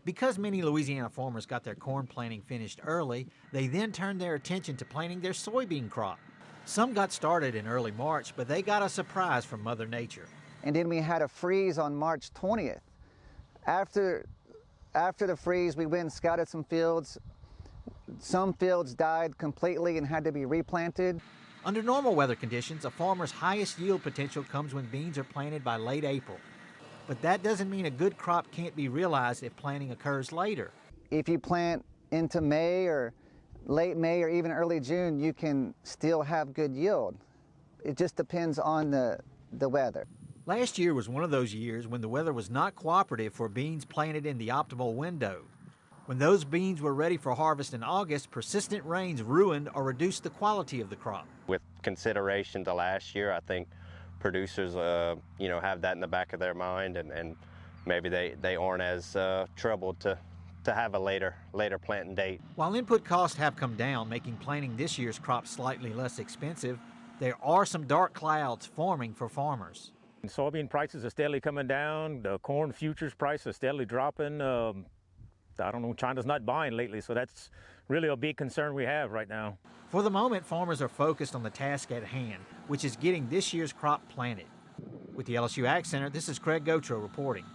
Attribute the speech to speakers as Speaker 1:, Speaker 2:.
Speaker 1: Because many Louisiana farmers got their corn planting finished early, they then turned their attention to planting their soybean crop. Some got started in early March, but they got a surprise from Mother Nature.
Speaker 2: And then we had a freeze on March 20th. After the freeze, we went and scouted some fields. Some fields died completely and had to be replanted.
Speaker 1: Under normal weather conditions, a farmer's highest yield potential comes when beans are planted by late April. But that doesn't mean a good crop can't be realized if planting occurs later.
Speaker 2: If you plant into May or late May or even early June, you can still have good yield. It just depends on the weather.
Speaker 1: Last year was one of those years when the weather was not cooperative for beans planted in the optimal window. When those beans were ready for harvest in August, persistent rains ruined or reduced the quality of the crop.
Speaker 3: With consideration to last year, I think producers, have that in the back of their mind, and maybe they aren't as troubled to have a later planting date.
Speaker 1: While input costs have come down, making planting this year's crop slightly less expensive, there are some dark clouds forming for farmers.
Speaker 4: Soybean prices are steadily coming down. The corn futures price is steadily dropping. I don't know, China's not buying lately, so that's really a big concern we have right now.
Speaker 1: For the moment, farmers are focused on the task at hand, which is getting this year's crop planted. With the LSU AgCenter, this is Craig Gautreaux reporting.